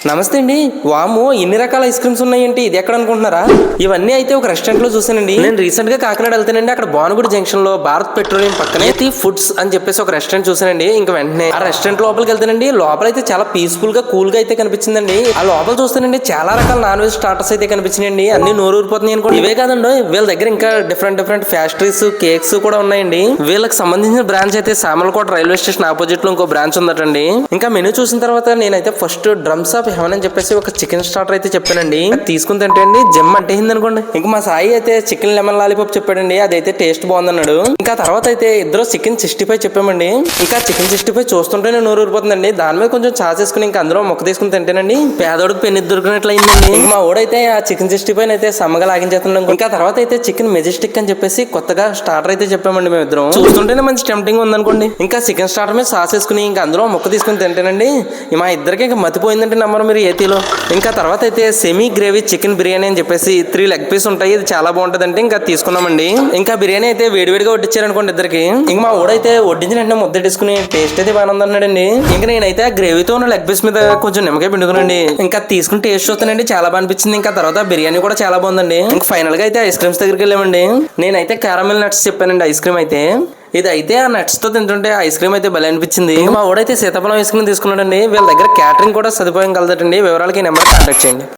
నమస్తే అండి. వాము ఎన్ని రకాల ఐస్ క్రీమ్స్ ఉన్నాయంటే ఇది ఎక్కడ అనుకుంటున్నారా? ఇవన్నీ అయితే ఒక రెస్టారెంట్ లో చూసానండి. నేను రీసెంట్ గా కాకినాడ వెళ్తానండి. అక్కడ భానుగుడి జంక్షన్ లో భారత్ పెట్రోలియం పక్కనే ఫుడ్స్ అని చెప్పేసి ఒక రెస్టారెంట్ చూసానండి. ఇంకా వెంటనే ఆ రెస్టారెంట్ లోపలికి వెళ్తానండి. లోపల అయితే చాలా పీస్ఫుల్ గా కూల్ గా అయితే కనిపించిందండి. ఆ లోపల చూస్తానండి చాలా రకాల నాన్ వెజ్ స్టార్టర్స్ అయితే కనిపించినాయండి. అన్ని నోరు ఊరిపోతున్నాయి అనుకోండి. ఇవే కాదండి, వీళ్ళ దగ్గర ఇంకా డిఫరెంట్ పేస్ట్రీస్, కేక్స్ కూడా ఉన్నాయండి. వీళ్ళకి సంబంధించిన బ్రాంచ్ అయితే సామర్లకోట రైల్వే స్టేషన్ ఆపోజిట్ లో ఇంకో బ్రాంచ్ ఉందటండి. ఇంకా మెనూ చూసిన తర్వాత నేనైతే ఫస్ట్ డ్రమ్స్ ఆఫ్ హెవెన్ అని చెప్పేసి ఒక చికెన్ స్టార్టర్ అయితే చెప్పానండి. తీసుకుని తింటే అండి జమ్ అంటే అనుకోండి. ఇంకా మా సాయి అయితే చికెన్ లెమన్ లాలీపాప్ చెప్పాడండి. అదైతే టేస్ట్ బాగుందన్నాడు. ఇంకా తర్వాత అయితే ఇద్దరు చికెన్ 65 చెప్పామండి. ఇంకా చికెన్ 65 చూస్తుంటేనే నోరు ఊరిపోతుందండి. దాని మీద కొంచెం చాస్ వేసుకుని ఇంకా అందులో మొక్క తీసుకుని తింటేనండి పేదోడికి పెన్ను దొరికినట్లు అయిందండి. ఇంకా మా ఓడైతే ఆ చికెన్ 65 అయితే సమ్మగా లాగించేస్తున్నాం. ఇంకా తర్వాత అయితే చికెన్ మెజెస్టిక్ అని చెప్పేసి కొత్తగా స్టార్టర్ అయితే చెప్పామండి. మేము ఇద్దరం చూస్తుంటేనే మంచి టెంప్టింగ్ ఉందనుకోండి. ఇంకా చికెన్ స్టార్టర్ మీద సాస్ వేసుకుని ఇంకా అందులో మొక్క తీసుకుని తింటేనండి మా ఇద్దరికి ఇంకా మతిపోయిందంటే నమ్మరు మీరు ఏతీలో. ఇంకా తర్వాత అయితే సెమీ గ్రేవీ చికెన్ బిర్యానీ అని చెప్పేసి 3 లెగ్ పీస్ ఉంటాయి. ఇది చాలా బాగుంటది అంటే ఇంకా తీసుకున్నామండి. ఇంకా బిర్యానీ అయితే వేడివేడిగా వడ్డించారనుకోండి ఇద్దరికి. ఇంకా మా ఊడైతే వడ్డించిన వెంటనే ముద్దెట్టుకుని టేస్ట్ అయితే బాగా ఉందన్నాడండి. ఇంకా నేనైతే ఆ గ్రేవీతో ఉన్న లెగ్ పీస్ మీద కొంచెం నిమ్మకాయ పిండుకునండి. ఇంకా తీసుకుని టేస్ట్ చూస్తానండి చాలా బాగా అనిపించింది. ఇంకా తర్వాత బిర్యానీ కూడా చాలా బాగుందండి. ఇంకా ఫైనల్ గా అయితే ఐస్ క్రీమ్స్ దగ్గరికి వెళ్ళామండి. నేనైతే క్యారమెల్ నట్స్ చెప్పానండి ఐస్ క్రీమ్ అయితే. ఇది అయితే ఆ నట్స్ తో తింటుంటే ఐస్ క్రీమ్ అయితే భలే అనిపించింది. మా ఊడైతే సీతాఫలం ఐస్ క్రీమ్ తీసుకున్నాడండి. వీళ్ళ దగ్గర క్యాటరింగ్ కూడా సదుపాయం కలదటండి. వివరాలకి నెంబర్ కాంటాక్ట్ చేయండి.